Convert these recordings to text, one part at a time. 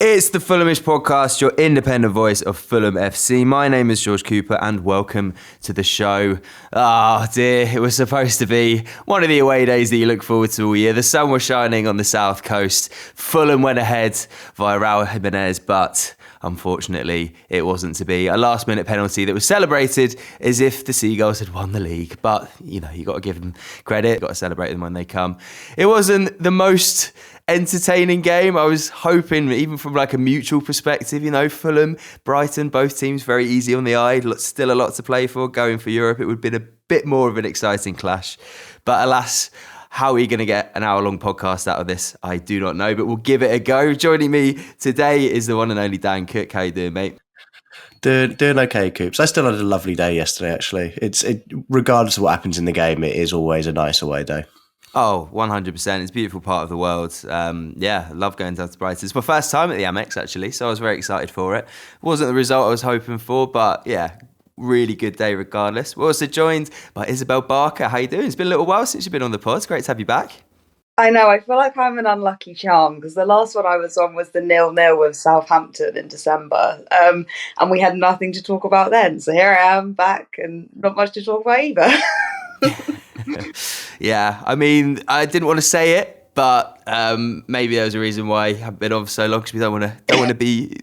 It's the Fulhamish podcast, your independent voice of Fulham FC. My name is George Cooper and welcome to the show. Oh dear, it was supposed to be one of the away days that you look forward to all year. The sun was shining on the south coast. Fulham went ahead via Raul Jimenez, but unfortunately it wasn't to be. A last minute penalty that was celebrated as if the Seagulls had won the league. But, you know, you got to give them credit, got to celebrate them when they come. It wasn't the most entertaining game. I was hoping, even from like a mutual perspective, you know, Fulham, Brighton, both teams very easy on the eye, still a lot to play for. Going for Europe, it would have been a bit more of an exciting clash. But alas, how are you going to get an hour-long podcast out of this? I do not know, but we'll give it a go. Joining me today is the one and only Dan Cooke. How you doing, mate? Doing okay, Coops. I still had a lovely day yesterday, actually. Regardless of what happens in the game, it is always a nice away day. Oh, 100%. It's a beautiful part of the world. I love going down to Brighton. It's my first time at the Amex, actually, so I was very excited for it. Wasn't the result I was hoping for, but yeah, really good day regardless. We're also joined by Isabel Barker. How you doing? It's been a little while since you've been on the pod. It's great to have you back. I know, I feel like I'm an unlucky charm because the last one I was on was the 0-0 with Southampton in December, and we had nothing to talk about then. So here I am back and not much to talk about either. Yeah, I mean, I didn't want to say it, but maybe there was a reason why I haven't been on for so long because we don't want to be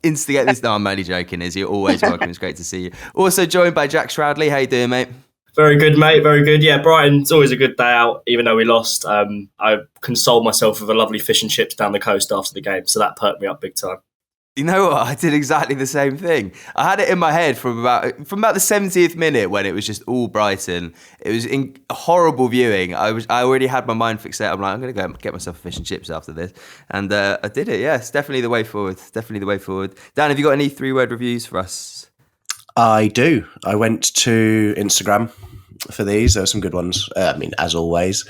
instigate this. No, I'm only joking. Izzy, you're always welcome. It's great to see you. Also joined by Jack Stroudly. How you doing, mate? Very good, mate. Very good. Yeah, Brighton's always a good day out, even though we lost. I consoled myself with a lovely fish and chips down the coast after the game, so that perked me up big time. You know what? I did exactly the same thing. I had it in my head from about the 70th minute when it was just all Brighton. It was horrible viewing. I already had my mind fixated. I'm like, I'm going to go get myself a fish and chips after this. And I did it, yeah. It's definitely the way forward. Dan, have you got any 3-word reviews for us? I do. I went to Instagram for these. There were some good ones. As always.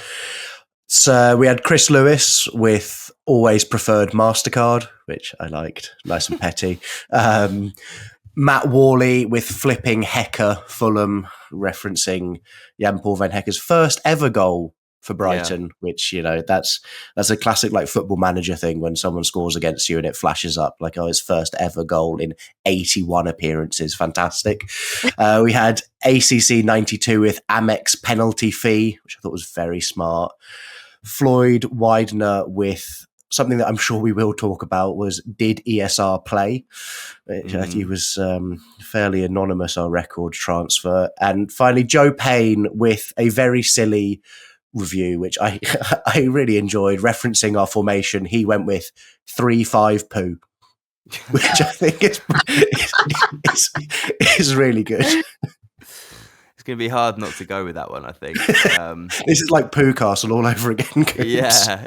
So we had Chris Lewis with always preferred MasterCard, which I liked. Nice and petty. Matt Worley with flipping Hecke, Fulham, referencing Jan-Paul van Hecke's first ever goal for Brighton, which, you know, that's a classic like football manager thing when someone scores against you and it flashes up like, oh, his first ever goal in 81 appearances. Fantastic. We had ACC 92 with Amex penalty fee, which I thought was very smart. Floyd Widener with something that I'm sure we will talk about was, did ESR play? Which I think he was fairly anonymous, our record transfer. And finally, Joe Payne with a very silly review, which I really enjoyed, referencing our formation. He went with 3-5 poo, which I think is really good. It's going to be hard not to go with that one, I think. This is like Poo Castle all over again. Yeah.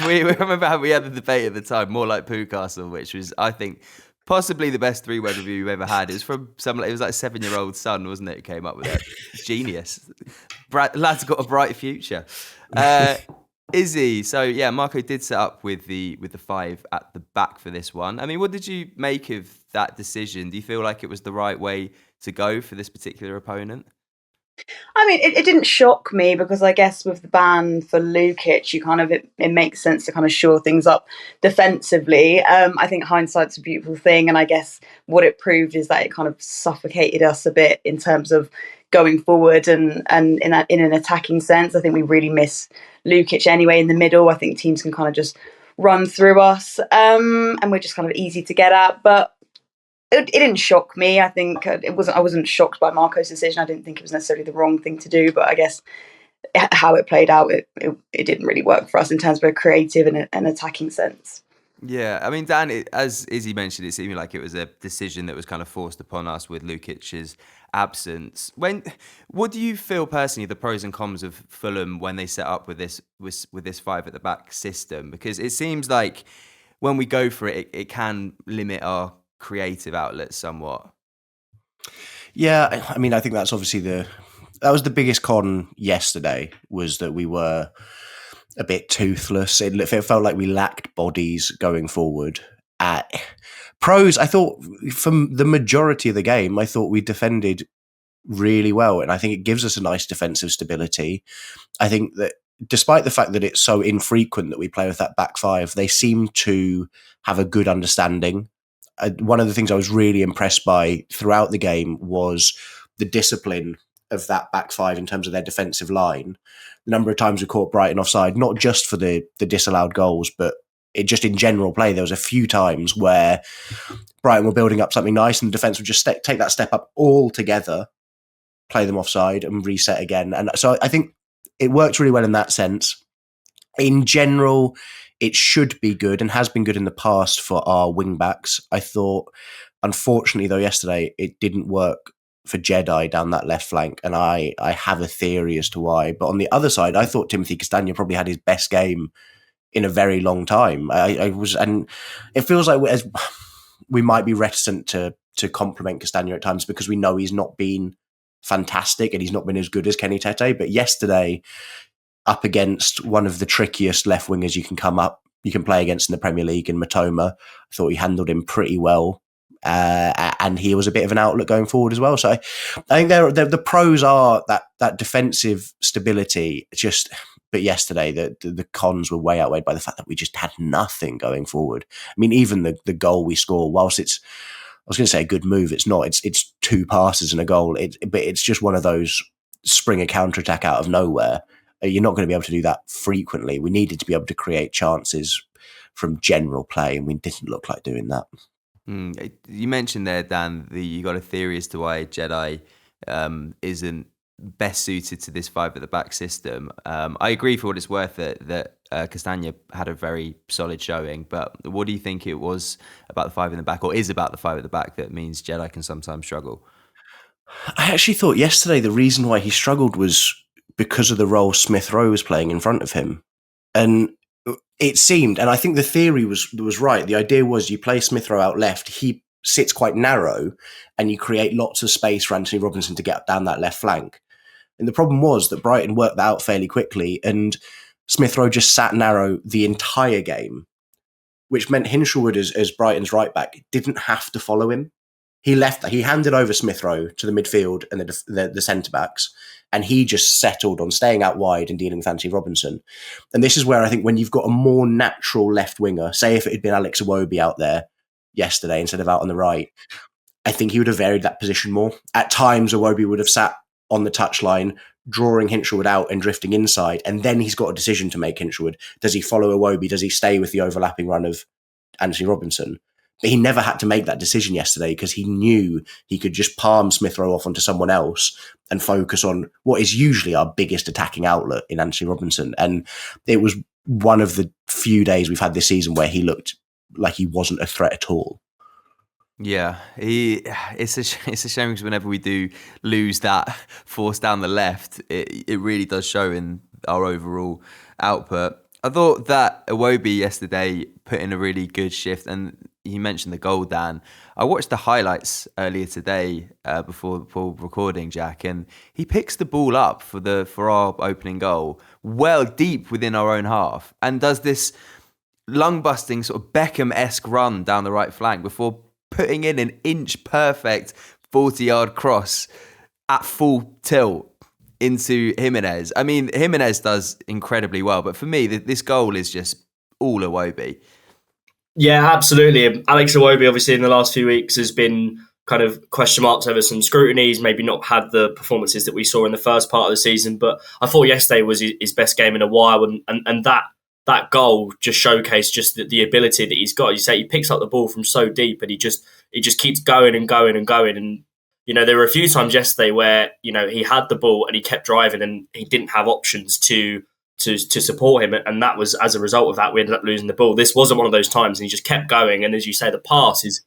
We remember how we had the debate at the time, more like Poo Castle, which was, I think, possibly the best 3-word review we've ever had. It was from it was like a 7-year-old son, wasn't it? Who came up with it. Genius. Lad's got a bright future. Izzy, so yeah, Marco did set up with the 5 at the back for this one. I mean, what did you make of that decision? Do you feel like it was the right way to go for this particular opponent? I mean, it didn't shock me because I guess with the ban for Lukic, you kind of it makes sense to kind of shore things up defensively. I think hindsight's a beautiful thing, and I guess what it proved is that it kind of suffocated us a bit in terms of going forward and in an attacking sense. I think we really miss Lukic anyway in the middle. I think teams can kind of just run through us, and we're just kind of easy to get at, but. It didn't shock me. I think I wasn't shocked by Marco's decision. I didn't think it was necessarily the wrong thing to do, but I guess how it played out, it didn't really work for us in terms of a creative and an attacking sense. Yeah, I mean, Dan, as Izzy mentioned, it seemed like it was a decision that was kind of forced upon us with Lukic's absence. What do you feel personally the pros and cons of Fulham when they set up with this 5 at the back system? Because it seems like when we go for it, it can limit our creative outlets somewhat. Yeah, I mean, I think that's obviously that was the biggest con yesterday, was that we were a bit toothless. It felt like we lacked bodies going forward. At pros, I thought from the majority of the game, I thought we defended really well, and I think it gives us a nice defensive stability. I think that despite the fact that it's so infrequent that we play with that back five, they seem to have a good understanding. One of the things I was really impressed by throughout the game was the discipline of that back five in terms of their defensive line. The number of times we caught Brighton offside, not just for the disallowed goals, but just in general play. There was a few times where Brighton were building up something nice and the defence would just take that step up all together, play them offside and reset again. And so I think it worked really well in that sense. In general, it should be good and has been good in the past for our wing backs. I thought, unfortunately, though, yesterday it didn't work for Jedi down that left flank, and I have a theory as to why. But on the other side, I thought Timothy Castagne probably had his best game in a very long time. And it feels like we might be reticent to compliment Castagne at times because we know he's not been fantastic and he's not been as good as Kenny Tete. But yesterday, up against one of the trickiest left wingers you can play against in the Premier League in Matoma, I thought he handled him pretty well. And he was a bit of an outlook going forward as well. So I think the pros are that defensive stability. But yesterday the cons were way outweighed by the fact that we just had nothing going forward. I mean, even the goal we score, whilst it's, I was going to say a good move, it's not. It's 2 passes and a goal. But it's just one of those spring a counterattack out of nowhere. You're not going to be able to do that frequently. We needed to be able to create chances from general play, and we didn't look like doing that. You mentioned there, Dan, that you got a theory as to why Jedi isn't best suited to this 5 at the back system. I agree for what it's worth that Castagne had a very solid showing, but what do you think it was about the 5 in the back, or is about the 5 at the back, that means Jedi can sometimes struggle? I actually thought yesterday the reason why he struggled was because of the role Smith Rowe was playing in front of him. And it seemed, and I think the theory was right. The idea was you play Smith Rowe out left, he sits quite narrow, and you create lots of space for Anthony Robinson to get down that left flank. And the problem was that Brighton worked that out fairly quickly, and Smith Rowe just sat narrow the entire game, which meant Hinshelwood as Brighton's right back didn't have to follow him. He handed over Smith Rowe to the midfield and the centre backs, and he just settled on staying out wide and dealing with Anthony Robinson. And this is where I think when you've got a more natural left winger, say if it had been Alex Iwobi out there yesterday instead of out on the right, I think he would have varied that position more. At times, Iwobi would have sat on the touchline, drawing Hinshelwood out and drifting inside, and then he's got a decision to make. Hinshelwood, does he follow Iwobi? Does he stay with the overlapping run of Anthony Robinson? But he never had to make that decision yesterday because he knew he could just palm Smith Rowe off onto someone else and focus on what is usually our biggest attacking outlet in Anthony Robinson. And it was one of the few days we've had this season where he looked like he wasn't a threat at all. Yeah, it's a shame because whenever we do lose that force down the left, it really does show in our overall output. I thought that Iwobi yesterday put in a really good shift, and you mentioned the goal, Dan. I watched the highlights earlier today before recording, Jack, and he picks the ball up for our opening goal well deep within our own half and does this lung-busting sort of Beckham-esque run down the right flank before putting in an inch-perfect 40-yard cross at full tilt into Jimenez. I mean, Jimenez does incredibly well, but for me, this goal is just all Iwobi. Yeah, absolutely. Alex Iwobi, obviously, in the last few weeks has been kind of question marks over some scrutiny. He's maybe not had the performances that we saw in the first part of the season, but I thought yesterday was his best game in a while, and that goal just showcased just the ability that he's got. You say he picks up the ball from so deep, and he just keeps going and going and going. And there were a few times yesterday where he had the ball and he kept driving, and he didn't have options to support him, and that was as a result of that we ended up losing the ball. This wasn't one of those times, and he just kept going. And as you say, the pass is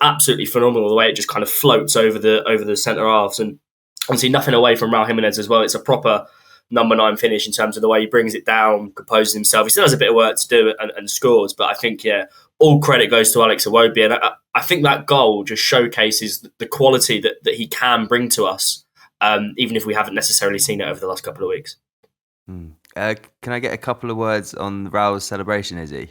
absolutely phenomenal. The way it just kind of floats over the centre halves, and obviously nothing away from Raul Jimenez as well. It's a proper number 9 finish in terms of the way he brings it down, composes himself. He still has a bit of work to do and scores, but I think all credit goes to Alex Iwobi, and I think that goal just showcases the quality that he can bring to us, even if we haven't necessarily seen it over the last couple of weeks. Can I get a couple of words on Raul's celebration, Issy?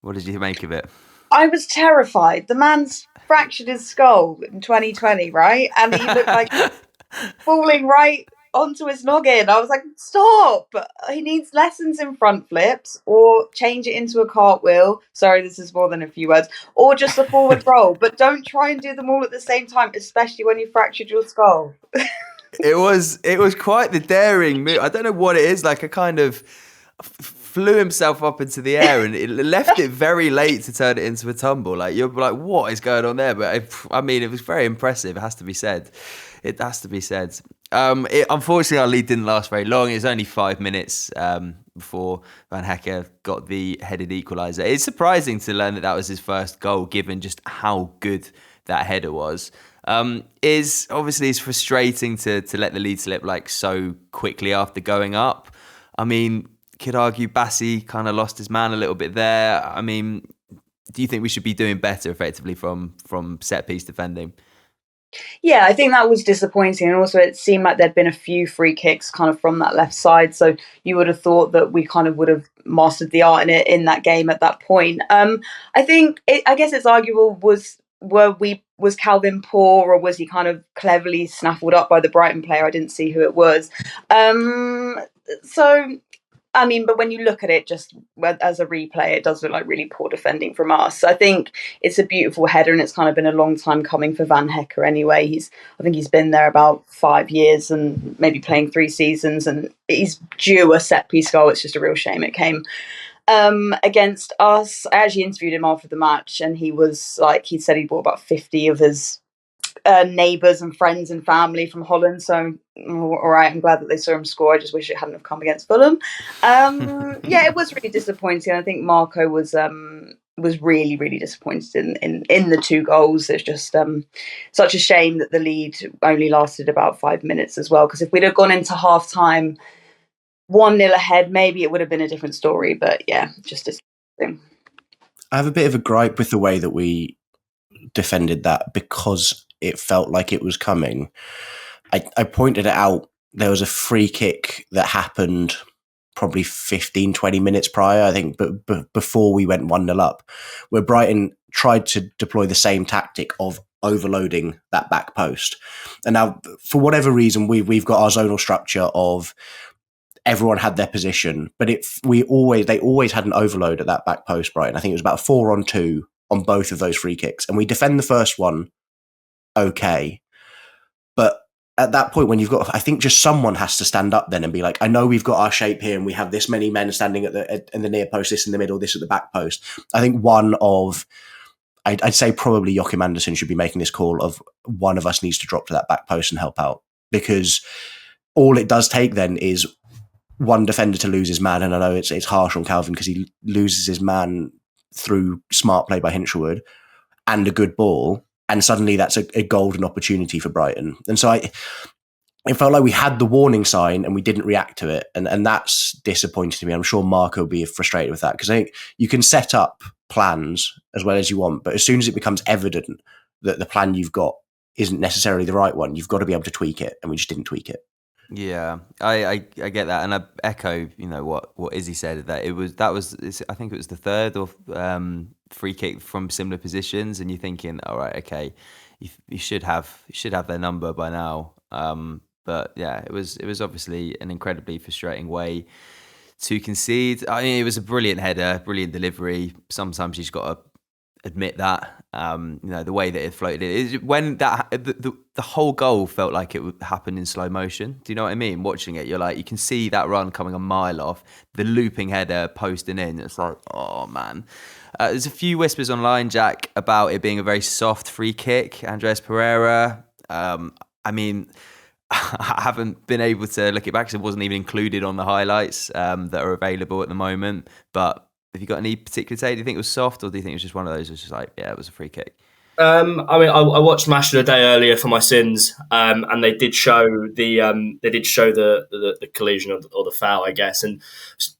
What did you make of it? I was terrified. The man's fractured his skull in 2020, right? And he looked like falling right onto his noggin. I was like, stop. He needs lessons in front flips, or change it into a cartwheel. Sorry, this is more than a few words. Or just a forward roll. But don't try and do them all at the same time, especially when you fractured your skull. It was quite the daring move. I don't know what it is, like a kind of flew himself up into the air and it left it very late to turn it into a tumble. Like, you're like, what is going on there? But I mean, it was very impressive. It has to be said. Unfortunately, our lead didn't last very long. It was only 5 minutes before Van Hecke got the headed equaliser. It's surprising to learn that was his first goal, given just how good that header was. It's frustrating to let the lead slip like so quickly after going up. I mean, could argue Bassi kind of lost his man a little bit there. I mean, do you think we should be doing better effectively from set piece defending? Yeah, I think that was disappointing. And also it seemed like there'd been a few free kicks kind of from that left side. So you would have thought that we kind of would have mastered the art in that game at that point. I guess it's arguable, was Calvin poor, or was he kind of cleverly snaffled up by the Brighton player? I didn't see who it was. I mean, but when you look at it just as a replay, it does look like really poor defending from us. I think it's a beautiful header, and it's kind of been a long time coming for Van Hecke anyway. I think he's been there about 5 years and maybe playing 3 seasons, and he's due a set-piece goal. It's just a real shame it came against us. I actually interviewed him after the match, and he said he bought about 50 of his neighbours and friends and family from Holland. So, all right, I'm glad that they saw him score. I just wish it hadn't have come against Fulham. Yeah, it was really disappointing. I think Marco was really, really disappointed in the 2 goals. It's just such a shame that the lead only lasted about 5 minutes as well. Because if we'd have gone into half time 1-0 ahead, maybe it would have been a different story. But yeah, just disappointing. I have a bit of a gripe with the way that we defended that, because it felt like it was coming. I pointed it out. There was a free kick that happened probably 15, 20 minutes prior, I think, but before we went 1-0 up, where Brighton tried to deploy the same tactic of overloading that back post. And now, for whatever reason, we've got our zonal structure of everyone had their position, but they always had an overload at that back post, Brighton. I think it was about 4-on-2 on both of those free kicks. And we defend the first one okay. But at that point, when you've got, I think just someone has to stand up then and be like, I know we've got our shape here and we have this many men standing in the near post, this in the middle, this at the back post. I think I'd say probably Joachim Andersen should be making this call of one of us needs to drop to that back post and help out, because all it does take then is one defender to lose his man. And I know it's harsh on Calvin because he loses his man through smart play by Hinshelwood and a good ball, and suddenly that's a golden opportunity for Brighton. And so it felt like we had the warning sign and we didn't react to it, and that's disappointing to me. I'm sure Marco will be frustrated with that, because I think you can set up plans as well as you want, but as soon as it becomes evident that the plan you've got isn't necessarily the right one, you've got to be able to tweak it, and we just didn't tweak it. Yeah, I get that, and I echo what Issy said, that I think it was the third or free kick from similar positions, and you're thinking, all right, okay, you should have their number by now. But yeah, it was obviously an incredibly frustrating way to concede. I mean, it was a brilliant header, brilliant delivery. Sometimes you just got to admit that. The way that it floated, is when that the whole goal felt like it would happen in slow motion. Do you know what I mean? Watching it, you're like, you can see that run coming a mile off, the looping header posting in. It's like, oh man. There's a few whispers online, Jack, about it being a very soft free kick. Andres Pereira. I mean, I haven't been able to look it back because it wasn't even included on the highlights that are available at the moment. But have you got any particular take? Do you think it was soft, or do you think it was just one of those? It was just like, yeah, it was a free kick. I mean, I watched Match of the Day earlier for my sins, and they did show the collision or the foul, I guess. And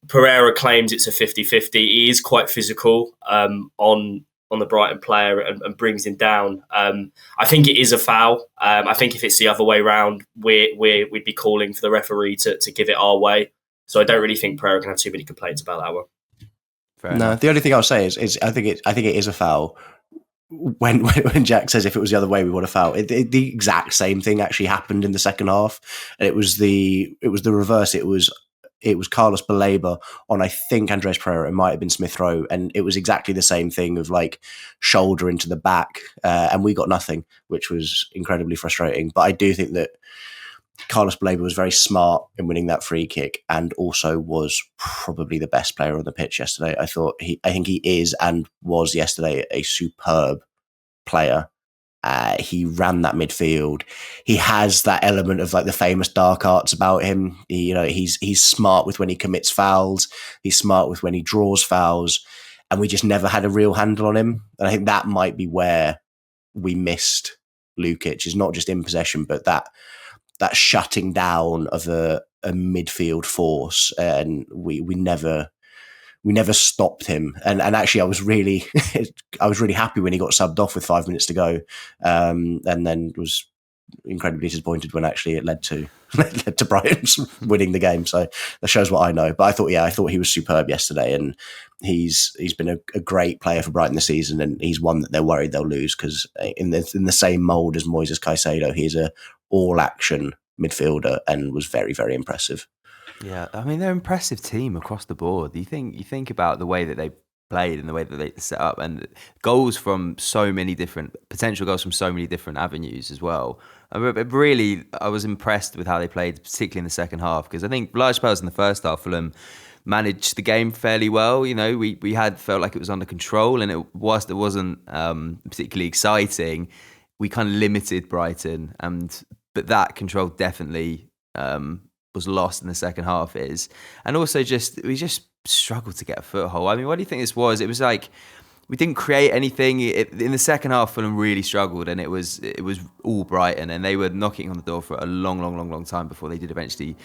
Pereira claims it's a 50-50. He is quite physical on the Brighton player and brings him down. I think it is a foul. I think if it's the other way round, we'd be calling for the referee to give it our way. So I don't really think Pereira can have too many complaints about that one. No, the only thing I'll say is I think it is a foul. when Jack says if it was the other way we would have fouled, the exact same thing actually happened in the second half. And it was the reverse. It was Carlos Baleba on, I think, Andres Pereira. It might have been Smith Rowe, and it was exactly the same thing of like shoulder into the back, and we got nothing, which was incredibly frustrating. But I do think that Carlos Baleba was very smart in winning that free kick, and also was probably the best player on the pitch yesterday. I think he is and was yesterday a superb player. He ran that midfield. He has that element of like the famous dark arts about him. He's smart with when he commits fouls. He's smart with when he draws fouls, and we just never had a real handle on him. And I think that might be where we missed Lukic, is not just in possession, but that shutting down of a midfield force, and we never stopped him. And actually, I was really happy when he got subbed off with 5 minutes to go, and then was incredibly disappointed when actually it led to Brighton winning the game. So that shows what I know. But I thought he was superb yesterday, and he's been a great player for Brighton this season, and he's one that they're worried they'll lose, because in the same mould as Moises Caicedo, he's a all-action midfielder and was very, very impressive. Yeah, I mean, they're an impressive team across the board. You think about the way that they played and the way that they set up, and goals from so many different potential goals from so many different avenues as well. I was impressed with how they played, particularly in the second half, because I think large spells in the first half, Fulham managed the game fairly well. You know, we had felt like it was under control, and whilst it wasn't particularly exciting, we kind of limited Brighton, but that control definitely was lost in the second half. And also we just struggled to get a foothold. I mean, what do you think this was? It was like we didn't create anything. In the second half, Fulham really struggled, and it was all Brighton, and they were knocking on the door for a long time before they did eventually,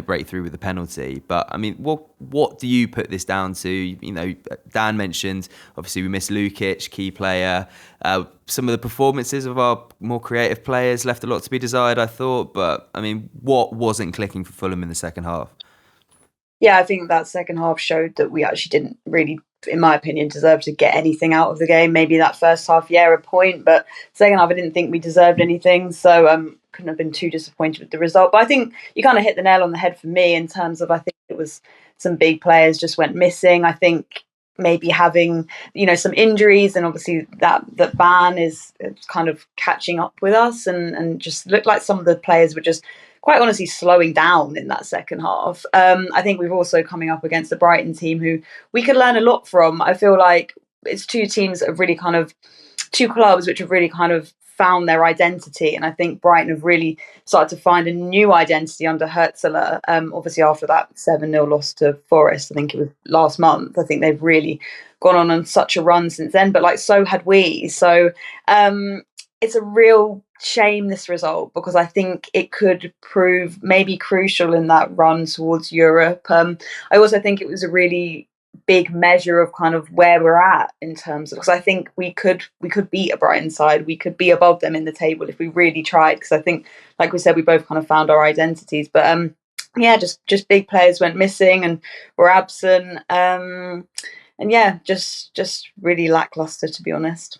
break through with the penalty. But I mean, what do you put this down to? Dan mentioned, obviously we missed Lukic, key player. Some of the performances of our more creative players left a lot to be desired, I thought. But I mean, what wasn't clicking for Fulham in the second half? Yeah, I think that second half showed that we actually didn't really, in my opinion, deserve to get anything out of the game. Maybe that first half, a point, but second half, I didn't think we deserved anything. So couldn't have been too disappointed with the result. But I think you kind of hit the nail on the head for me in terms of, I think it was some big players just went missing. I think maybe having, some injuries, and obviously that ban is kind of catching up with us, and just looked like some of the players were just quite honestly slowing down in that second half. I think we've also coming up against the Brighton team who we could learn a lot from. I feel like it's two teams that have really two clubs which have really kind of found their identity. And I think Brighton have really started to find a new identity under Hertzler. Obviously after that 7-0 loss to Forest, I think it was last month, I think they've really gone on such a run since then, but so had we. So it's a real shame, this result, because I think it could prove maybe crucial in that run towards Europe. I also think it was a really big measure of kind of where we're at in terms of, because I think we could beat a Brighton side, we could be above them in the table if we really tried, because I think, like we said, we both kind of found our identities. But just big players went missing and were absent, and just really lackluster, to be honest.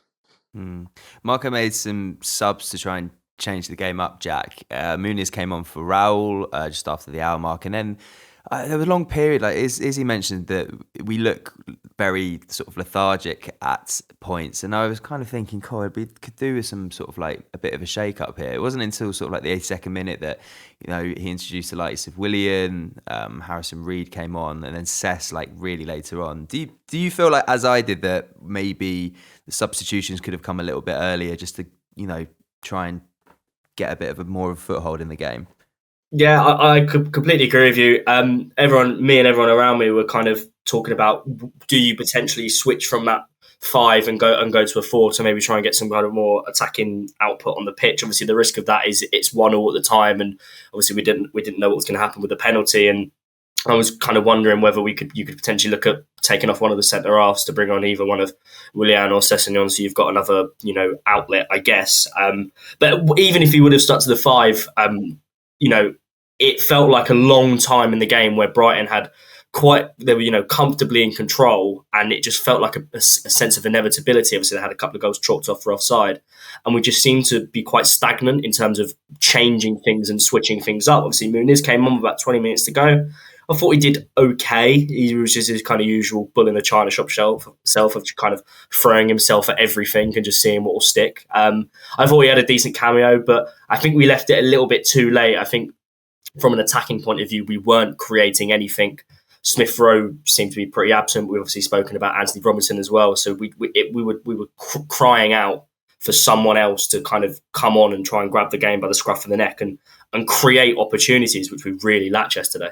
Marco made some subs to try and change the game up, Jack. Muniz came on for Raul just after the hour mark, and then there was a long period, like Issy mentioned, that we look very sort of lethargic at points, and I was kind of thinking, we could do with some sort of like a bit of a shake up here. It wasn't until sort of like the 82nd minute that he introduced the likes of Willian, Harrison Reed came on, and then Cess like really later on. Do you feel like, as I did, that maybe the substitutions could have come a little bit earlier, just to try and get a bit of more of a foothold in the game? Yeah, I could completely agree with you. Me and everyone around me were kind of talking about, do you potentially switch from that 5 and go to a 4 to maybe try and get some kind of more attacking output on the pitch? Obviously, the risk of that is it's 1-1 at the time, and obviously we didn't know what was going to happen with the penalty. And I was kind of wondering whether you could potentially look at taking off one of the centre halves to bring on either one of Willian or Sessegnon, so you've got another outlet, I guess. But even if you would have stuck to the 5, it felt like a long time in the game where Brighton had they were comfortably in control, and it just felt like a sense of inevitability. Obviously, they had a couple of goals chalked off for offside, and we just seemed to be quite stagnant in terms of changing things and switching things up. Obviously, Muniz came on with about 20 minutes to go. I thought he did okay. He was just his kind of usual bull in a china shop self of kind of throwing himself at everything and just seeing what will stick. I thought he had a decent cameo, but I think we left it a little bit too late. I think from an attacking point of view, we weren't creating anything. Smith Rowe seemed to be pretty absent. We've obviously spoken about Anthony Robinson as well. So we were crying out for someone else to kind of come on and try and grab the game by the scruff of the neck and create opportunities, which we really lacked yesterday.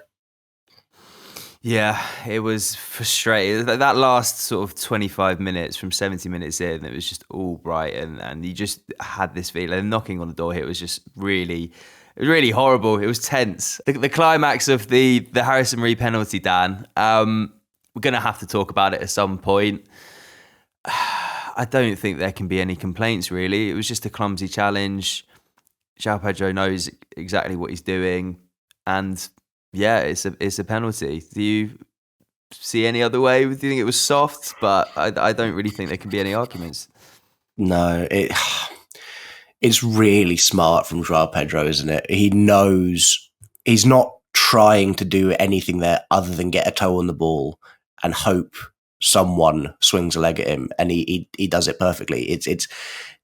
Yeah, it was frustrating. That last sort of 25 minutes from 70 minutes in, it was just all Brighton, and you just had this feeling. Knocking on the door here was just really horrible. It was tense. The climax of the Harrison Reed penalty, Dan, we're going to have to talk about it at some point. I don't think there can be any complaints, really. It was just a clumsy challenge. Joao Pedro knows exactly what he's doing, and yeah, it's a penalty. Do you see any other way? Do you think it was soft? But I don't really think there can be any arguments. No, it's really smart from Joao Pedro, isn't it? He knows he's not trying to do anything there other than get a toe on the ball and hope someone swings a leg at him, and he does it perfectly. It's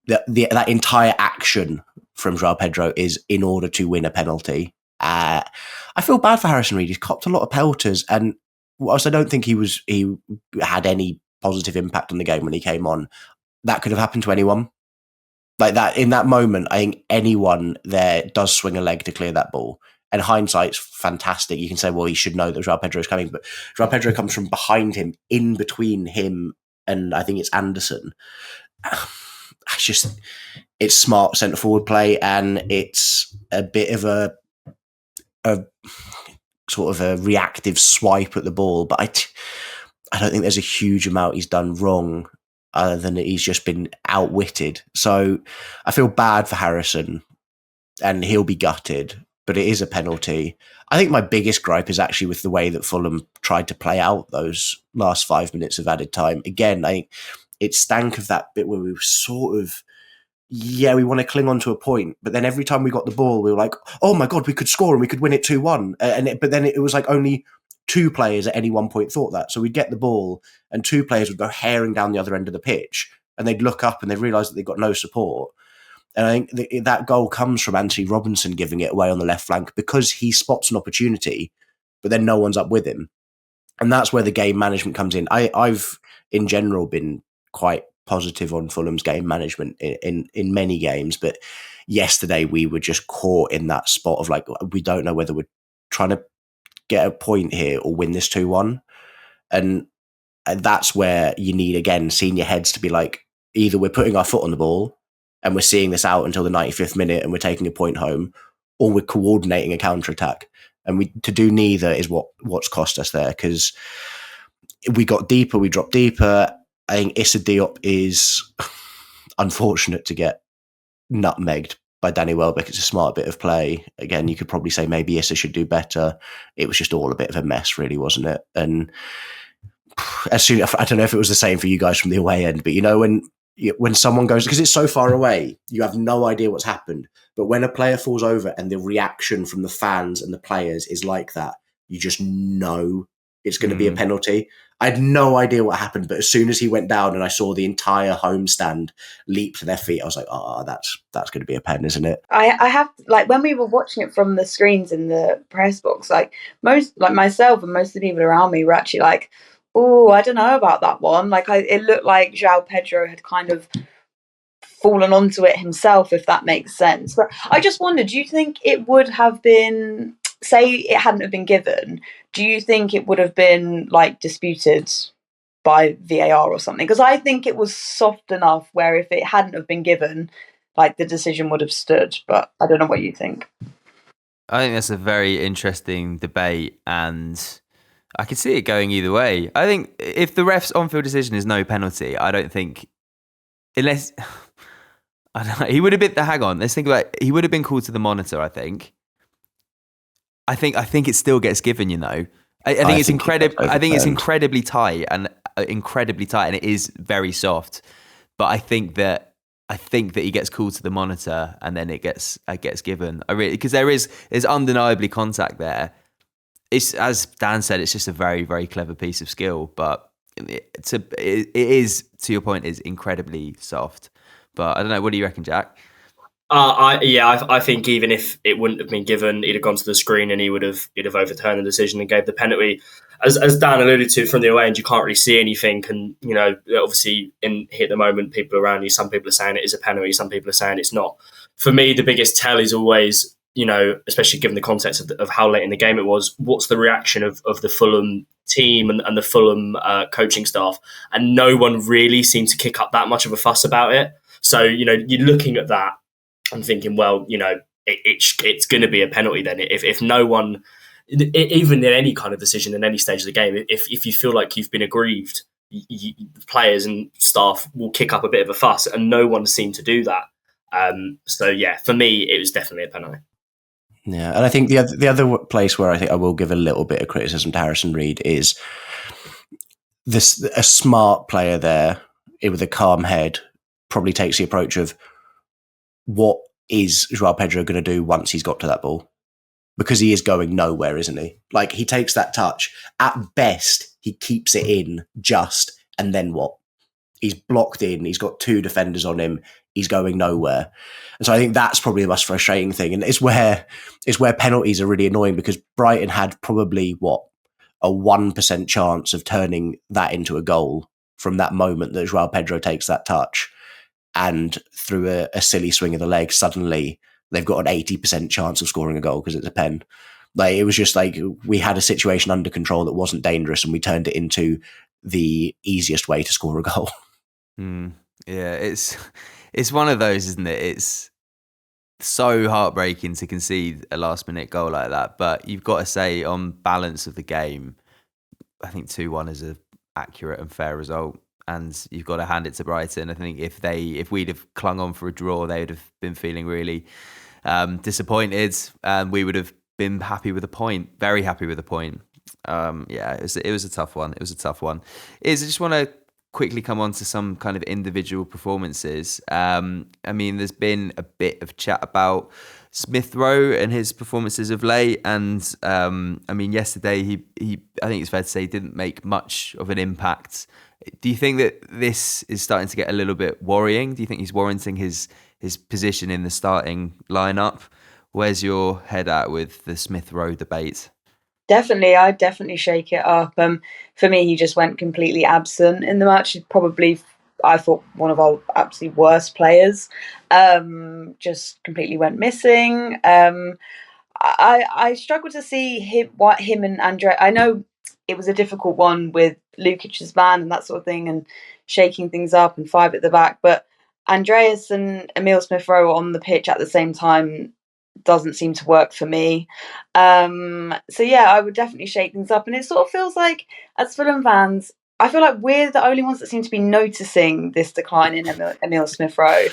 that entire action from Joao Pedro is in order to win a penalty. I feel bad for Harrison Reed. He's copped a lot of pelters, and whilst I don't think he had any positive impact on the game when he came on, that could have happened to anyone. Like that, in that moment, I think anyone there does swing a leg to clear that ball. And hindsight's fantastic. You can say, well, he should know that Joao Pedro is coming, but Joao Pedro comes from behind him, in between him and I think it's Anderson. It's smart centre forward play, and it's a bit of a sort of a reactive swipe at the ball. But I don't think there's a huge amount he's done wrong, other than that he's just been outwitted. So I feel bad for Harrison, and he'll be gutted, but it is a penalty. I think my biggest gripe is actually with the way that Fulham tried to play out those last 5 minutes of added time. Again, I think it stank of that bit where we were sort of, we want to cling on to a point, but then every time we got the ball, we were like, oh my God, we could score and we could win it 2-1. But then it was like only two players at any one point thought that. So we'd get the ball and two players would go herring down the other end of the pitch, and they'd look up and they'd realise that they've got no support. And I think that goal comes from Anthony Robinson giving it away on the left flank because he spots an opportunity, but then no one's up with him. And that's where the game management comes in. I've, in general, been quite positive on Fulham's game management in many games, but yesterday we were just caught in that spot of like, we don't know whether we're trying to get a point here or win this 2-1. And that's where you need, again, senior heads to be like, either we're putting our foot on the ball and we're seeing this out until the 95th minute and we're taking a point home, or we're coordinating a counter-attack. And to do neither is what's cost us there, because we got deeper, we dropped deeper. I think Issa Diop is unfortunate to get nutmegged by Danny Welbeck. It's a smart bit of play. Again, you could probably say maybe Issa should do better. It was just all a bit of a mess, really, wasn't it? And as soon, I don't know if it was the same for you guys from the away end, but when someone goes, because it's so far away, you have no idea what's happened. But when a player falls over and the reaction from the fans and the players is like that, you just know it's going to be a penalty. I had no idea what happened, but as soon as he went down and I saw the entire home stand leap to their feet, I was like, oh, that's going to be a pen, isn't it? I have, like, when we were watching it from the screens in the press box, like myself and most of the people around me were actually like, oh, I don't know about that one. Like, it looked like Joao Pedro had kind of fallen onto it himself, if that makes sense. But I just wondered, do you think it would have been, say it hadn't have been given, do you think it would have been like disputed by VAR or something? Because I think it was soft enough where if it hadn't have been given, like the decision would have stood. But I don't know what you think. I think that's a very interesting debate, and I could see it going either way. I think if the ref's on-field decision is no penalty, I don't think, unless, I don't know, he would have been, hang on, let's think about it. He would have been called to the monitor, I think. I think it still gets given, you know. I think it's he incredible. gets I think it's overturned. incredibly tight, and it is very soft. But I think that he gets called to the monitor, and then it gets given. Because there's undeniably contact there. It's, as Dan said, it's just a very, very clever piece of skill. But it is, to your point, is incredibly soft. But I don't know. What do you reckon, Jack? I think even if it wouldn't have been given, he'd have gone to the screen and he'd have overturned the decision and gave the penalty. As Dan alluded to, from the away end, you can't really see anything. And, you know, obviously here at the moment, people around you, some people are saying it is a penalty, some people are saying it's not. For me, the biggest tell is always, you know, especially given the context of how late in the game it was, what's the reaction of the Fulham team and the Fulham coaching staff? And no one really seemed to kick up that much of a fuss about it. So, you know, you're looking at that and thinking, well, you know, it's going to be a penalty then. If no one, even in any kind of decision in any stage of the game, if you feel like you've been aggrieved, players and staff will kick up a bit of a fuss, and no one seemed to do that. So yeah, for me, it was definitely a penalty. Yeah, and I think the other place where I think I will give a little bit of criticism to Harrison Reed is a smart player there with a calm head probably takes the approach of, what is Joao Pedro going to do once he's got to that ball? Because he is going nowhere, isn't he? Like, he takes that touch. At best, he keeps it in just, and then what? He's blocked in. He's got two defenders on him. He's going nowhere. And so I think that's probably the most frustrating thing. And it's where penalties are really annoying, because Brighton had probably, a 1% chance of turning that into a goal from that moment that Joao Pedro takes that touch. And through a silly swing of the leg, suddenly they've got an 80% chance of scoring a goal because it's a pen. Like, it was just like we had a situation under control that wasn't dangerous, and we turned it into the easiest way to score a goal. Yeah, it's one of those, isn't it? It's so heartbreaking to concede a last-minute goal like that. But you've got to say, on balance of the game, I think 2-1 is an accurate and fair result. And you've got to hand it to Brighton. I think if we'd have clung on for a draw, they would have been feeling really disappointed, and we would have been happy with a point, very happy with a point. It was a tough one. I just want to quickly come on to some kind of individual performances. I mean, there's been a bit of chat about Smith Rowe and his performances of late, and I mean, yesterday he I think it's fair to say, didn't make much of an impact. Do you think that this is starting to get a little bit worrying? Do you think he's warranting his position in the starting lineup? Where's your head at with the Smith Rowe debate? Definitely, I'd definitely shake it up. For me, he just went completely absent in the match. He's probably, I thought, one of our absolute worst players. Just completely went missing. I struggle to see him and Andre. I know it was a difficult one with Lukic's ban and that sort of thing, and shaking things up and 5 at the back. But Andreas and Emile Smith Rowe on the pitch at the same time doesn't seem to work for me. So yeah, I would definitely shake things up. And it sort of feels like, as Fulham fans, I feel like we're the only ones that seem to be noticing this decline in Emile Smith Rowe.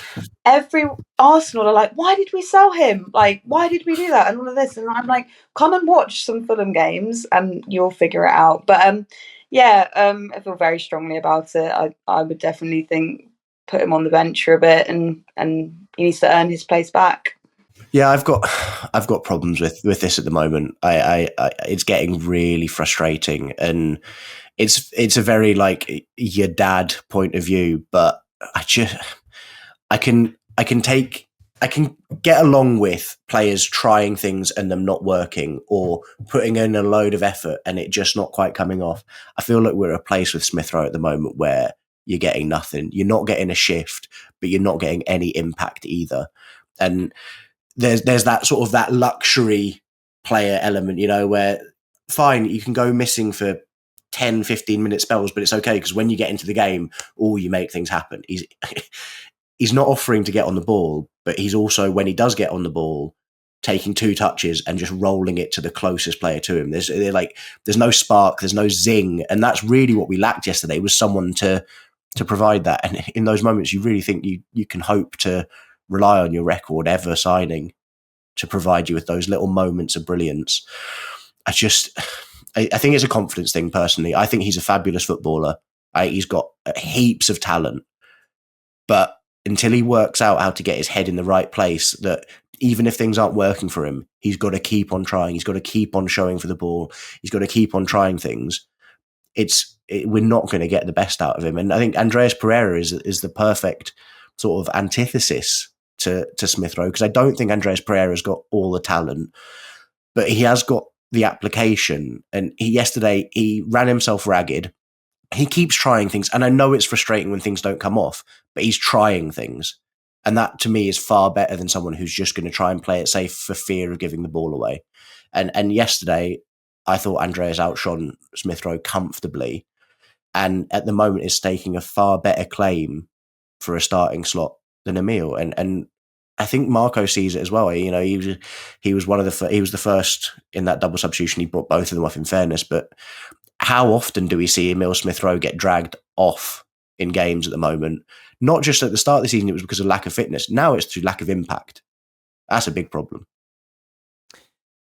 Every Arsenal are like, why did we sell him? Like, why did we do that? And all of this. And I'm like, come and watch some Fulham games and you'll figure it out. But I feel very strongly about it. I would definitely think put him on the bench for a bit, and he needs to earn his place back. Yeah, I've got problems with this at the moment. I it's getting really frustrating, and it's a very like your dad point of view, but I can get along with players trying things and them not working, or putting in a load of effort and it just not quite coming off. I feel like we're at a place with Smith Rowe at the moment where you're getting nothing. You're not getting a shift, but you're not getting any impact either. And there's that sort of that luxury player element, you know, where fine, you can go missing for 10, 15 minute spells, but it's okay because when you get into the game, you make things happen. He's not offering to get on the ball, but he's also, when he does get on the ball, taking 2 touches and just rolling it to the closest player to him. There's no spark, there's no zing, and that's really what we lacked yesterday, was someone to provide that. And in those moments, you really think you can hope to rely on your record ever signing to provide you with those little moments of brilliance. I I think it's a confidence thing. Personally, I think he's a fabulous footballer. He's got heaps of talent, but until he works out how to get his head in the right place, that even if things aren't working for him, he's got to keep on trying. He's got to keep on showing for the ball. He's got to keep on trying things. We're not going to get the best out of him. And I think Andreas Pereira is the perfect sort of antithesis to Smith Rowe, because I don't think Andreas Pereira's got all the talent, but he has got the application. And yesterday he ran himself ragged. He keeps trying things, and I know it's frustrating when things don't come off, but he's trying things. And that to me is far better than someone who's just going to try and play it safe for fear of giving the ball away. And yesterday, I thought Andreas outshone Smith Rowe comfortably, and at the moment is staking a far better claim for a starting slot than Emile. And I think Marco sees it as well. You know, he was the first in that double substitution. He brought both of them off, in fairness, but how often do we see Emile Smith Rowe get dragged off in games at the moment? Not just at the start of the season, it was because of lack of fitness. Now it's through lack of impact. That's a big problem.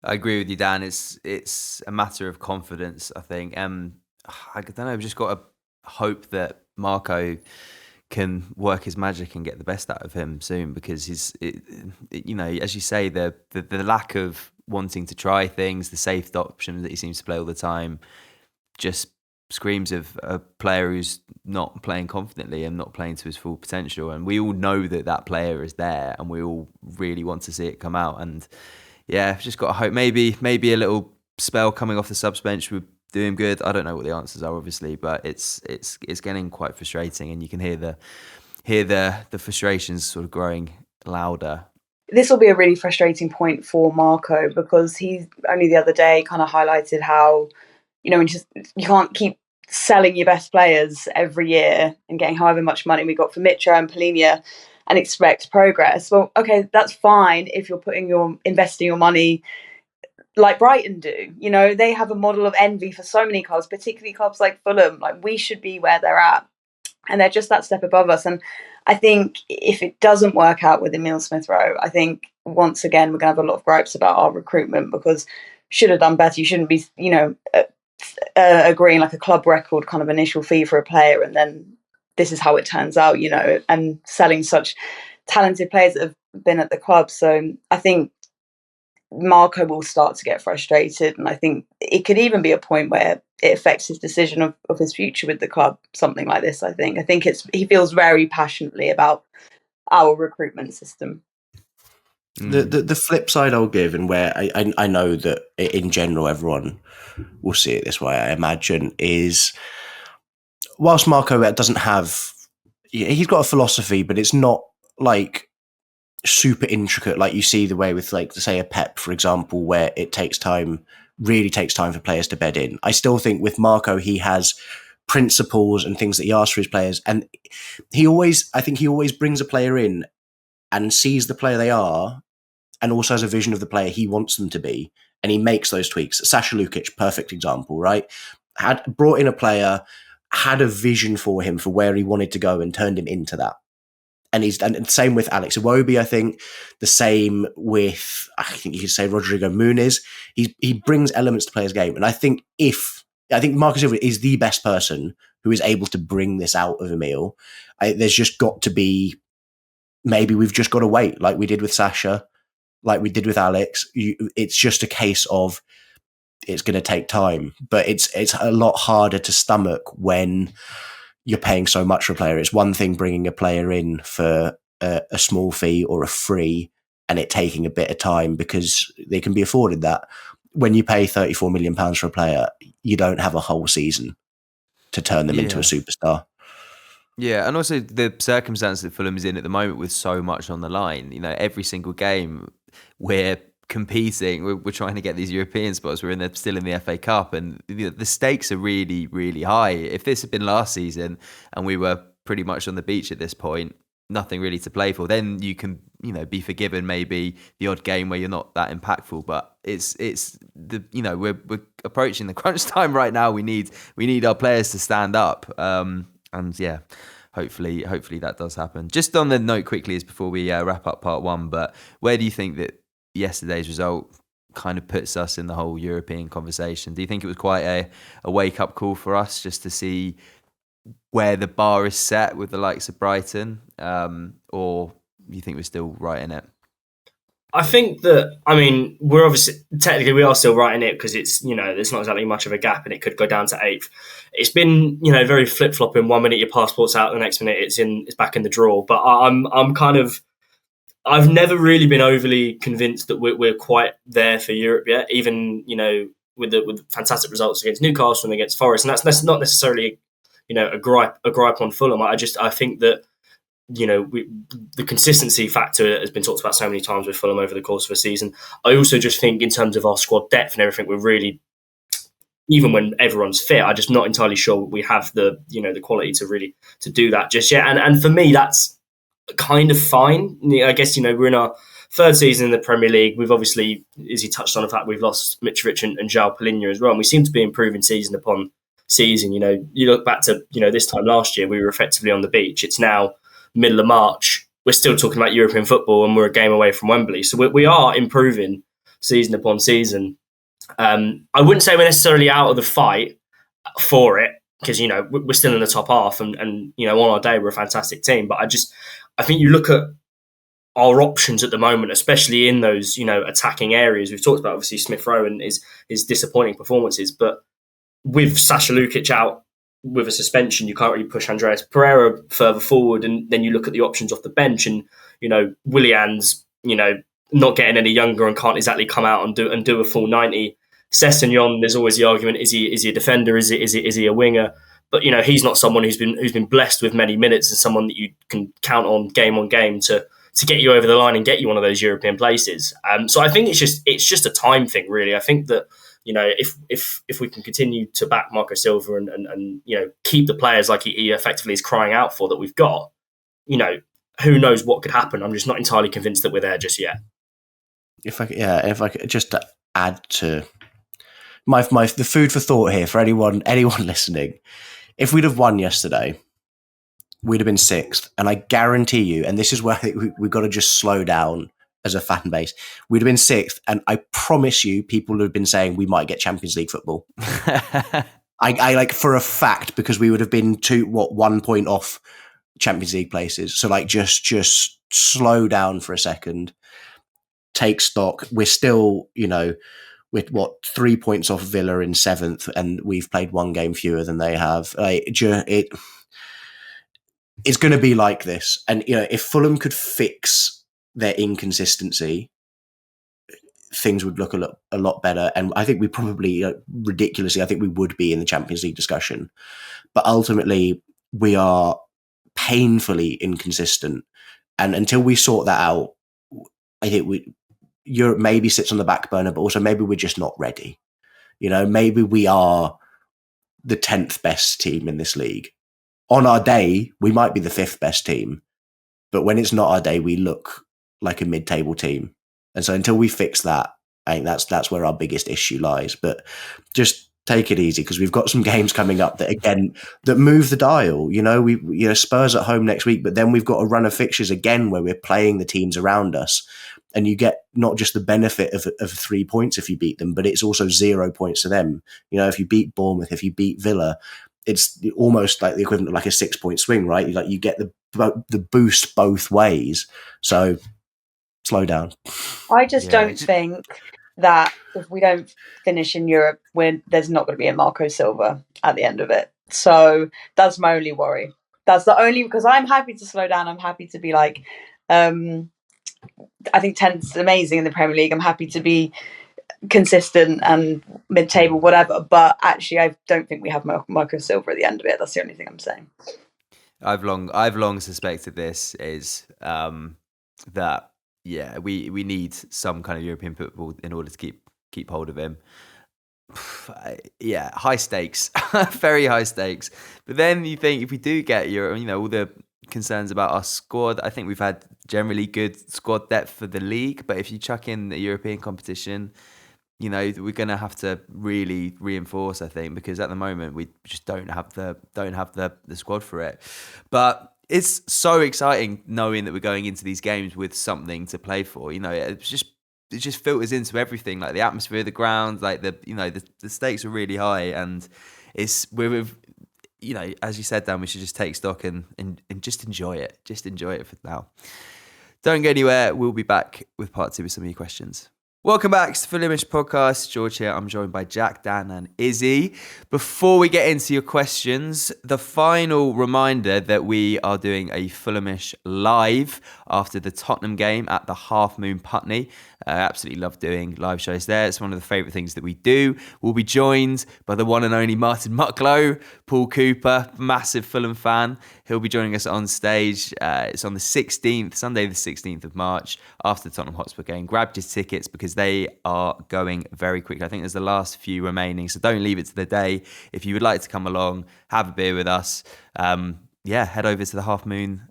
I agree with you, Dan. It's a matter of confidence, I think. I don't know. We've just got to hope that Marco can work his magic and get the best out of him soon, because you know, as you say, the lack of wanting to try things, the safe option that he seems to play all the time, just screams of a player who's not playing confidently and not playing to his full potential. And we all know that player is there, and we all really want to see it come out. And yeah, just got to hope maybe a little spell coming off the subs bench would do him good. I don't know what the answers are, obviously, but it's getting quite frustrating, and you can hear the frustrations sort of growing louder. This will be a really frustrating point for Marco, because he only the other day kind of highlighted how, you know, you can't keep selling your best players every year and getting however much money we got for Mitra and Polina and expect progress. Well, okay, that's fine if you're investing your money like Brighton do. You know, they have a model of envy for so many clubs, particularly clubs like Fulham. Like, we should be where they're at, and they're just that step above us. And I think if it doesn't work out with Emile Smith Rowe, I think once again we're going to have a lot of gripes about our recruitment, because should have done better. You shouldn't be, you know, agreeing like a club record kind of initial fee for a player, and then this is how it turns out, you know, and selling such talented players that have been at the club. So I think Marco will start to get frustrated, and I think it could even be a point where it affects his decision of his future with the club, something like this. I think he feels very passionately about our recruitment system. The flip side I'll give, and where I know that in general everyone will see it this way, I imagine, is whilst Marco doesn't have, he's got a philosophy, but it's not like super intricate like you see the way with, like, say, a Pep, for example, where it really takes time for players to bed in. I still think with Marco, he has principles and things that he asks for his players, and I think he always brings a player in and sees the player they are, and also has a vision of the player he wants them to be, and he makes those tweaks. Sasha Lukic, perfect example, right? Had brought in a player, had a vision for him for where he wanted to go, and turned him into that. And the same with Alex Iwobi, I think. The same with, I think you could say, Rodrigo Muniz. He brings elements to players' game, and I think Marco Silva is the best person who is able to bring this out of Emile. There's just got to be, maybe we've just got to wait, like we did with Sasha, like we did with Alex. It's just a case of it's going to take time, but it's a lot harder to stomach when you're paying so much for a player. It's one thing bringing a player in for a small fee or a free, and it taking a bit of time because they can be afforded that. When you pay £34 million for a player, you don't have a whole season to turn them into a superstar. Yeah, and also the circumstance that Fulham is in at the moment with so much on the line. You know, every single game we're competing, we're trying to get these European spots. We're still in the FA Cup, and the stakes are really, really high. If this had been last season and we were pretty much on the beach at this point, nothing really to play for, then you can, you know, be forgiven maybe the odd game where you're not that impactful. But it's the, you know, we're approaching the crunch time right now. We need our players to stand up. And yeah, hopefully that does happen. Just on the note quickly, is before we wrap up part one, but where do you think that yesterday's result kind of puts us in the whole European conversation. Do you think it was quite a wake-up call for us just to see where the bar is set with the likes of Brighton, or you think we're still right in it? I think that, I mean, we're obviously, technically we are still right in it because it's, there's not exactly much of a gap and it could go down to 8th. It's been, very flip-flopping. 1 minute your passport's out, the next minute it's back in the draw. But I've never really been overly convinced that we're quite there for Europe yet, even, with the fantastic results against Newcastle and against Forest. And that's not necessarily, a gripe on Fulham. I think that, the consistency factor has been talked about so many times with Fulham over the course of a season. I also just think in terms of our squad depth and everything, we're really, even when everyone's fit, I'm just not entirely sure we have the quality to do that just yet. And for me, that's kind of fine. I guess, we're in our 3rd season in the Premier League. We've obviously, as he touched on the fact, we've lost Mitrovic and Joao Pedro as well. And we seem to be improving season upon season. You look back to, this time last year, we were effectively on the beach. It's now middle of March. We're still talking about European football and we're a game away from Wembley. So we are improving season upon season. I wouldn't say we're necessarily out of the fight for it because, we're still in the top half and on our day, we're a fantastic team. But I think you look at our options at the moment, especially in those, attacking areas. We've talked about, obviously, Smith Rowe and his disappointing performances. But with Sasha Lukic out with a suspension, you can't really push Andreas Pereira further forward. And then you look at the options off the bench and, Willian's, not getting any younger and can't exactly come out and do a full 90. Sessegnon, there's always the argument, is he a defender? Is he a winger? But, he's not someone who's been blessed with many minutes and someone that you can count on game to get you over the line and get you one of those European places. So I think it's just a time thing, really. I think that, if we can continue to back Marco Silva and keep the players like he effectively is crying out for that we've got, who knows what could happen. I'm just not entirely convinced that we're there just yet. If I could just to add to the food for thought here for anyone listening, if we'd have won yesterday, we'd have been 6th, and I guarantee you, and this is where I think we've got to just slow down as a fan base, we'd have been 6th, and I promise you, people would have been saying we might get Champions League football. I like for a fact, because we would have been 1 point off Champions League places. So like just slow down for a second, take stock. We're still, with 3 points off Villa in 7th, and we've played 1 game fewer than they have. It's going to be like this. And if Fulham could fix their inconsistency, things would look a lot better. And I think we probably, ridiculously, I think we would be in the Champions League discussion. But ultimately, we are painfully inconsistent. And until we sort that out, I think Europe maybe sits on the back burner, but also maybe we're just not ready. Maybe we are the 10th best team in this league. On our day, we might be the 5th best team. But when it's not our day, we look like a mid-table team. And so until we fix that, I think that's where our biggest issue lies. But just take it easy, because we've got some games coming up that move the dial. We Spurs at home next week, but then we've got a run of fixtures again where we're playing the teams around us, and you get not just the benefit of 3 points if you beat them, but it's also 0 points to them. If you beat Bournemouth, if you beat Villa, it's almost like the equivalent of like a 6 point swing, right? You get the boost both ways. So slow down. I just don't think that if we don't finish in Europe, there's not going to be a Marco Silva at the end of it. So that's my only worry. That's the only, because I'm happy to slow down. I'm happy to be like, I think 10th is amazing in the Premier League. I'm happy to be consistent and mid-table, whatever. But actually, I don't think we have Marco Silva at the end of it. That's the only thing I'm saying. I've long suspected this is that. Yeah, we need some kind of European football in order to keep hold of him. Yeah, high stakes, very high stakes. But then you think if we do get all the concerns about our squad, I think we've had generally good squad depth for the league. But if you chuck in the European competition, we're going to have to really reinforce, I think, because at the moment we just don't have the squad for it. But it's so exciting knowing that we're going into these games with something to play for. It's just filters into everything, like the atmosphere of the ground, like the stakes are really high, and we're as you said, Dan, we should just take stock and just enjoy it. Just enjoy it for now. Don't go anywhere. We'll be back with part 2 with some of your questions. Welcome back to the Fulhamish podcast. George here. I'm joined by Jack, Dan and Issy. Before we get into your questions, the final reminder that we are doing a Fulhamish live after the Tottenham game at the Half Moon Putney. I absolutely love doing live shows there. It's one of the favourite things that we do. We'll be joined by the one and only Martin Mucklow, Paul Cooper, massive Fulham fan. He'll be joining us on stage. It's on the 16th, Sunday the 16th of March, after the Tottenham Hotspur game. Grab your tickets because they are going very quickly. I think there's the last few remaining, so don't leave it to the day. If you would like to come along, have a beer with us, head over to the Half Moon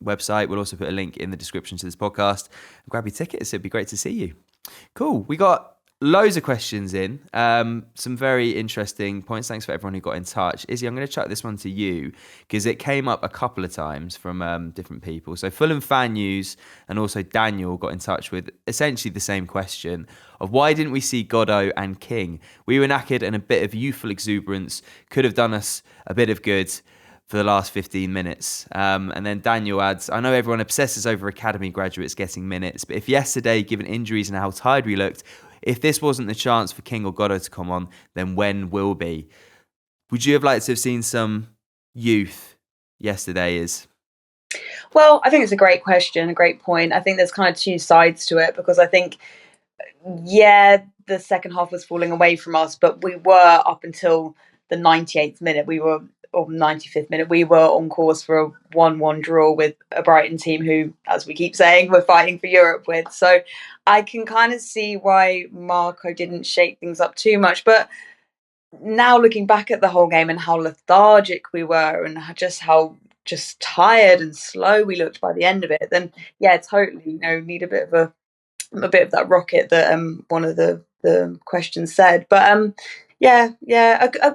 website. We'll also put a link in the description to this podcast. Grab your tickets. It'd be great to see you. Cool. We got loads of questions in, some very interesting points. Thanks for everyone who got in touch. Issy, I'm going to chuck this one to you because it came up a couple of times from different people. So Fulham Fan News and also Daniel got in touch with essentially the same question of why didn't we see Godo and King? We were knackered and a bit of youthful exuberance could have done us a bit of good for the last 15 minutes. And then Daniel adds, I know everyone obsesses over academy graduates getting minutes, but if yesterday, given injuries and how tired we looked, if this wasn't the chance for King or Godo to come on, then when will be? Would you have liked to have seen some youth yesterday? Well, I think it's a great question, a great point. I think there's kind of two sides to it because I think, the second half was falling away from us, but we were up until the 98th minute. Or 95th minute, we were on course for a 1-1 draw with a Brighton team who, as we keep saying, we're fighting for Europe with. So I can kind of see why Marco didn't shake things up too much. But now looking back at the whole game and how lethargic we were and how tired and slow we looked by the end of it, then totally, need a bit of that rocket that one of the questions said. But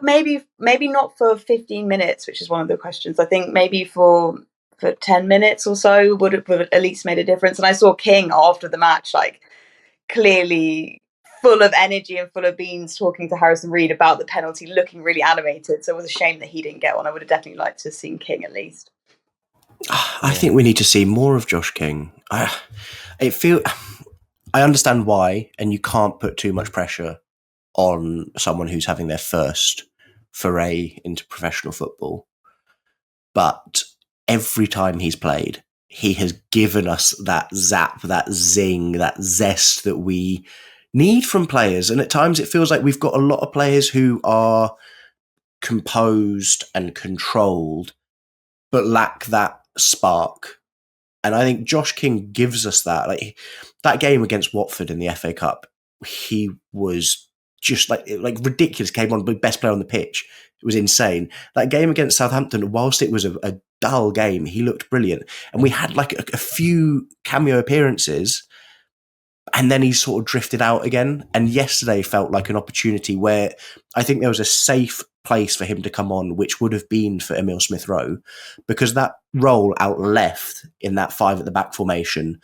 maybe not for 15 minutes, which is one of the questions. I think maybe for 10 minutes or so would have at least made a difference. And I saw King after the match, like clearly full of energy and full of beans, talking to Harrison Reed about the penalty, looking really animated. So it was a shame that he didn't get one. I would have definitely liked to have seen King at least. I think we need to see more of Josh King. I understand why, and you can't put too much pressure on someone who's having their first foray into professional football. But every time he's played, he has given us that zap, that zing, that zest that we need from players. And at times it feels like we've got a lot of players who are composed and controlled, but lack that spark. And I think Josh King gives us that. Like that game against Watford in the FA Cup, he was just like ridiculous. Came on, best player on the pitch. It was insane. That game against Southampton, whilst it was a dull game, he looked brilliant. And we had like a few cameo appearances, and then he sort of drifted out again. And yesterday felt like an opportunity where I think there was a safe place for him to come on, which would have been for Emile Smith Rowe, because that role out left in that 5 at the back formation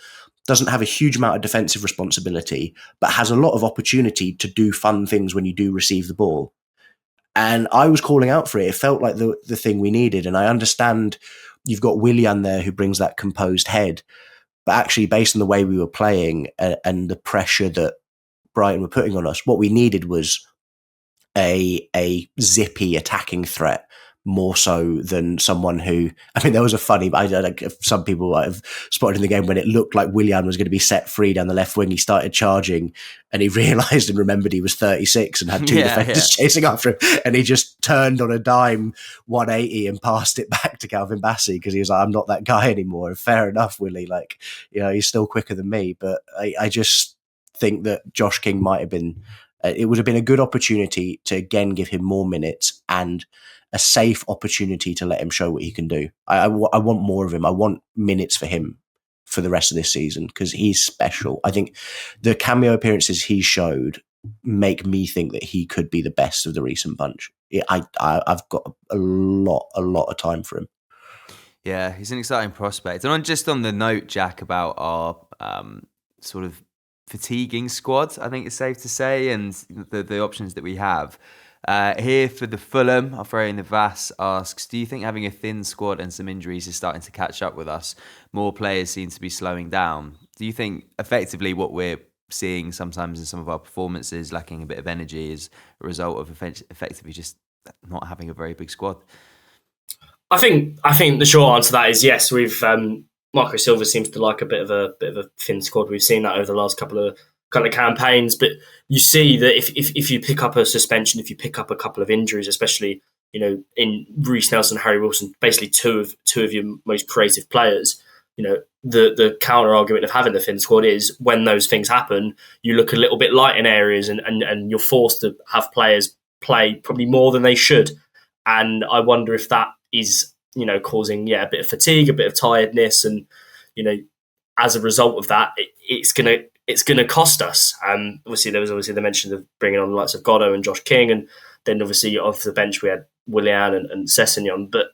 doesn't have a huge amount of defensive responsibility, but has a lot of opportunity to do fun things when you do receive the ball. And I was calling out for it. It felt like the thing we needed. And I understand you've got Willian there who brings that composed head, but actually based on the way we were playing and the pressure that Brighton were putting on us, what we needed was a zippy attacking threat, more so than someone who, I mean, there was a funny, some people might have spotted in the game when it looked like Willian was going to be set free down the left wing. He started charging and he realised and remembered he was 36 and had two defenders chasing after him. And he just turned on a dime 180 and passed it back to Calvin Bassey because he was like, I'm not that guy anymore. And fair enough, Willie, like, he's still quicker than me. But I just think that Josh King might have been, it would have been a good opportunity to again give him more minutes and a safe opportunity to let him show what he can do. I want more of him. I want minutes for him for the rest of this season because he's special. I think the cameo appearances he showed make me think that he could be the best of the recent bunch. I've got a lot of time for him. Yeah, he's an exciting prospect. And just on the note, Jack, about our sort of fatiguing squad, I think it's safe to say, and the options that we have. Here for the Fulham, I'll throw in the Vass asks, do you think having a thin squad and some injuries is starting to catch up with us? More players seem to be slowing down. Do you think effectively what we're seeing sometimes in some of our performances, lacking a bit of energy, is a result of effectively just not having a very big squad? I think the short answer to that is yes. We've Marco Silva seems to like a bit of a thin squad. We've seen that over the last couple of kind of campaigns, but you see that if you pick up a suspension, if you pick up a couple of injuries, especially in Reece Nelson, Harry Wilson, basically two of your most creative players, the counter argument of having the thin squad is when those things happen, you look a little bit light in areas, and you're forced to have players play probably more than they should. And I wonder if that is causing a bit of fatigue, a bit of tiredness, and as a result of that, it's gonna cost us. Obviously, there was the mention of bringing on the likes of Godo and Josh King, and then obviously off the bench we had Willian and Sessegnon, but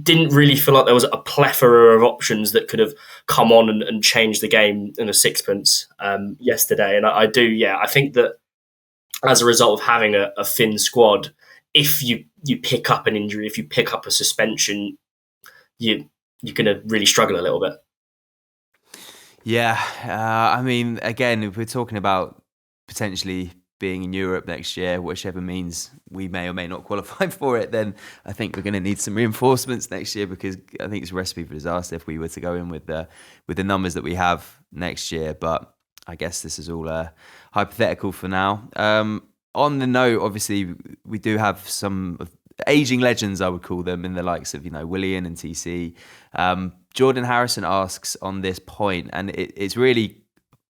didn't really feel like there was a plethora of options that could have come on and changed the game in a sixpence yesterday. And I think that as a result of having a thin squad, if you pick up an injury, if you pick up a suspension, you're going to really struggle a little bit. Yeah, I mean, again, if we're talking about potentially being in Europe next year, whichever means we may or may not qualify for it, then I think we're going to need some reinforcements next year, because I think it's a recipe for disaster if we were to go in with the numbers that we have next year. But I guess this is all hypothetical for now. On the note, obviously, we do have some aging legends, I would call them, in the likes of Willian and TC. Jordan Harrison asks on this point, and it's really,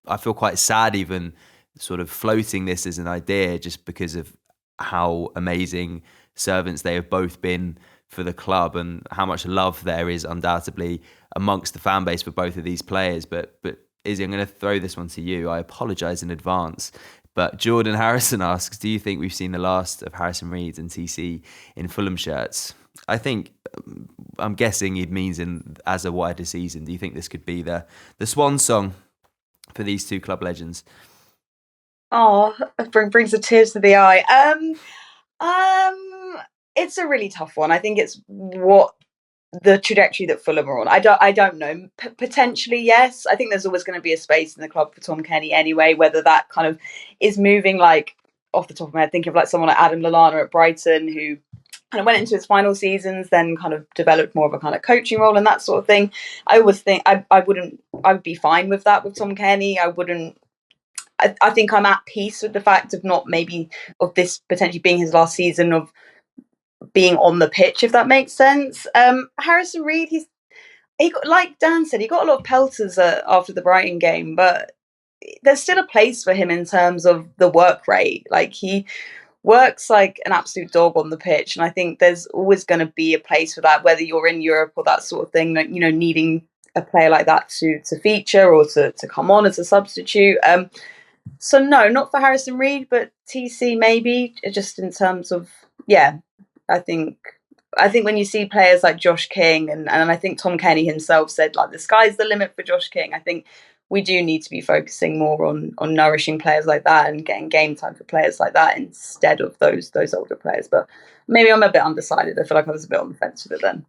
I feel quite sad even sort of floating this as an idea, just because of how amazing servants they have both been for the club and how much love there is undoubtedly amongst the fan base for both of these players. But Issy, I'm going to throw this one to you. I apologise in advance. But Jordan Harrison asks, do you think we've seen the last of Harrison Reed and TC in Fulham shirts? I think, I'm guessing it means as a wider season. Do you think this could be the swan song for these two club legends? Oh, it brings the tears to the eye. It's a really tough one. I think it's what the trajectory that Fulham are on. I don't know. Potentially, yes. I think there's always going to be a space in the club for Tom Kenny anyway. Whether that kind of is moving, like off the top of my head, think of like someone like Adam Lallana at Brighton, who kind of went into his final seasons, then kind of developed more of a kind of coaching role and that sort of thing. I always think I would be fine with that with Tom Kenny. I think I'm at peace with the fact of not maybe of this potentially being his last season of being on the pitch, if that makes sense. Harrison Reed, he got, like Dan said, he got a lot of pelters after the Brighton game, but there's still a place for him in terms of the work rate. Like, he works like an absolute dog on the pitch, and I think there's always going to be a place for that, whether you're in Europe or that sort of thing. Like, needing a player like that to feature or to come on as a substitute. So no, not for Harrison Reed, but TC maybe, just in terms of, I think when you see players like Josh King, and I think Tom Kenny himself said, like, the sky's the limit for Josh King. I think we do need to be focusing more on nourishing players like that and getting game time for players like that instead of those older players. But maybe I'm a bit undecided. I feel like I was a bit on the fence with it then.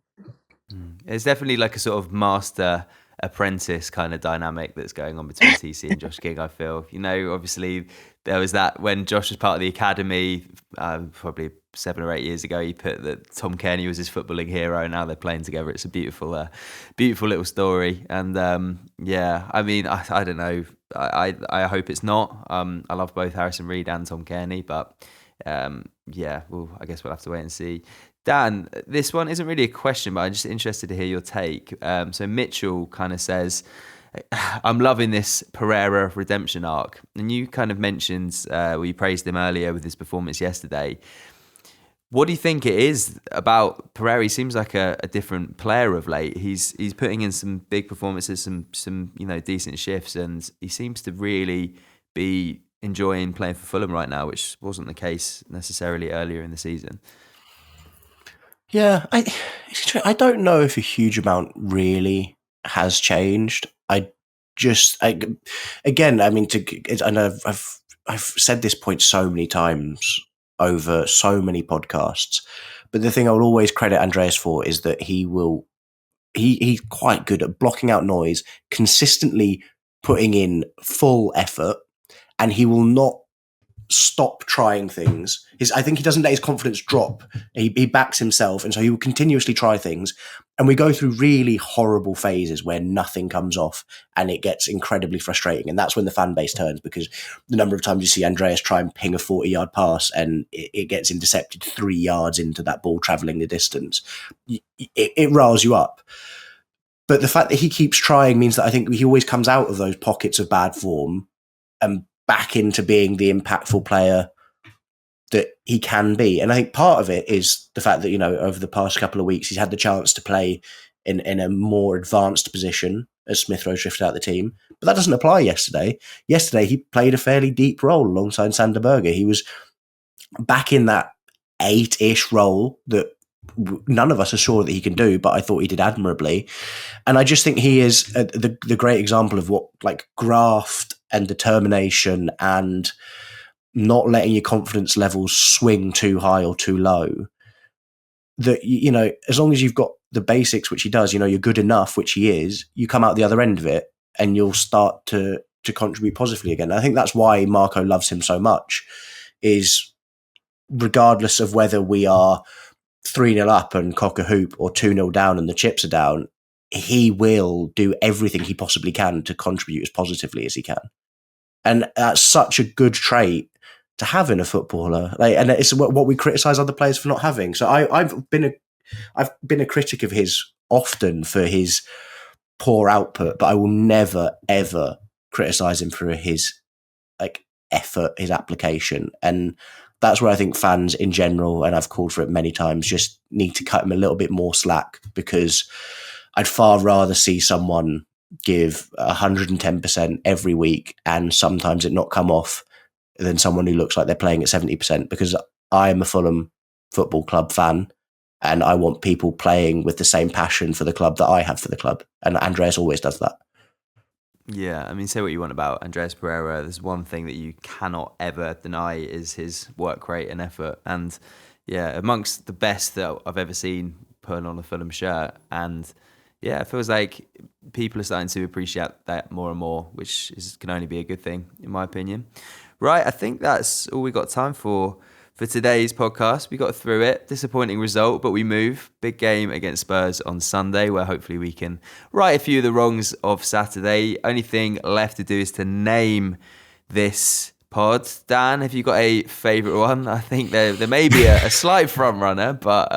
It's definitely like a sort of master apprentice kind of dynamic that's going on between TC and Josh King, I feel. Obviously there was that when Josh was part of the academy, probably 7 or 8 years ago, he put that Tom Kearney was his footballing hero, and now they're playing together. It's a beautiful little story. And I mean, I don't know. I hope it's not. I love both Harrison Reed and Tom Kearney, but I guess we'll have to wait and see. Dan, this one isn't really a question, but I'm just interested to hear your take. So Mitchell kind of says, I'm loving this Pereira redemption arc. And you kind of mentioned, you praised him earlier with his performance yesterday. What do you think it is about Pereira? He seems like a different player of late. He's putting in some big performances, some decent shifts, and he seems to really be enjoying playing for Fulham right now, which wasn't the case necessarily earlier in the season. Yeah, I don't know if a huge amount really has changed. I again, I mean, I know I've said this point so many times over so many podcasts, but the thing I will always credit Andreas for is that he's quite good at blocking out noise, consistently putting in full effort, and he will not stop trying things. I think he doesn't let his confidence drop. He backs himself, and so he will continuously try things. And we go through really horrible phases where nothing comes off, and it gets incredibly frustrating. And that's when the fan base turns, because the number of times you see Andreas try and ping a 40-yard pass, and it gets intercepted 3 yards into that ball travelling the distance, it riles you up. But the fact that he keeps trying means that I think he always comes out of those pockets of bad form and back into being the impactful player that he can be. And I think part of it is the fact that, you know, over the past couple of weeks, he's had the chance to play in a more advanced position as Smith Rowe drifted out the team. But that doesn't apply yesterday. Yesterday, he played a fairly deep role alongside Sander Berge. He was back in that 8-ish role that none of us are sure that he can do, but I thought he did admirably. And I just think he is the great example of what, like, graft and determination and not letting your confidence levels swing too high or too low. That, you know, as long as you've got the basics, which he does, you know, you're good enough, which he is, you come out the other end of it and you'll start to contribute positively again. And I think that's why Marco loves him so much, is regardless of whether we are 3-0 up and cock a hoop or 2-0 down and the chips are down, he will do everything he possibly can to contribute as positively as he can. And that's such a good trait to have in a footballer. And it's what we criticise other players for not having. So I've been a critic of his often for his poor output, but I will never, ever criticise him for his, like, effort, his application. And that's where I think fans in general, and I've called for it many times, just need to cut him a little bit more slack, because I'd far rather see someone give 110% every week and sometimes it not come off than someone who looks like they're playing at 70%, because I am a Fulham Football Club fan and I want people playing with the same passion for the club that I have for the club. And Andreas always does that. Yeah, I mean, say what you want about Andreas Pereira. There's one thing that you cannot ever deny is his work rate and effort. And yeah, amongst the best that I've ever seen putting on a Fulham shirt. And yeah, it feels like people are starting to appreciate that more and more, which can only be a good thing, in my opinion. Right, I think that's all we got time for today's podcast. We got through it. Disappointing result, but we move. Big game against Spurs on Sunday, where hopefully we can right a few of the wrongs of Saturday. Only thing left to do is to name this pod. Dan, have you got a favourite one? I think there may be a slight front runner, but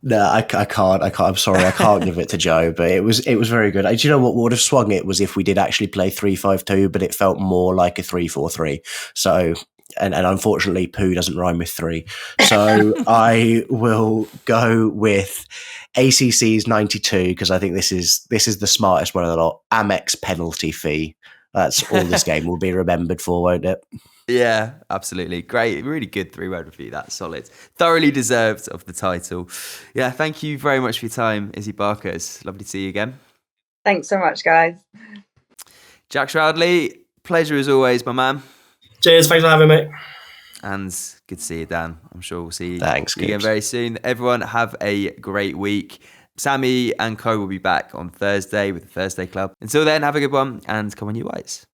no, I can't. I'm sorry, I can't give it to Joe. But it was very good. Do you know what would have swung it was if we did actually play 3-5-2, but it felt more like a 3-4-3. So. And unfortunately, poo doesn't rhyme with 3. So I will go with ACC's 92, because I think this is the smartest one of the lot. Amex penalty fee. That's all this game will be remembered for, won't it? Yeah, absolutely. Great. Really good 3-word review. That's solid. Thoroughly deserved of the title. Yeah, thank you very much for your time, Issy Barker. It's lovely to see you again. Thanks so much, guys. Jack Stroudly, pleasure as always, my man. Cheers, thanks for having me. And good to see you, Dan. I'm sure we'll see you Thanks, again very soon. Everyone have a great week. Sammy and Co will be back on Thursday with the Thursday Club. Until then, have a good one and come on, you Whites.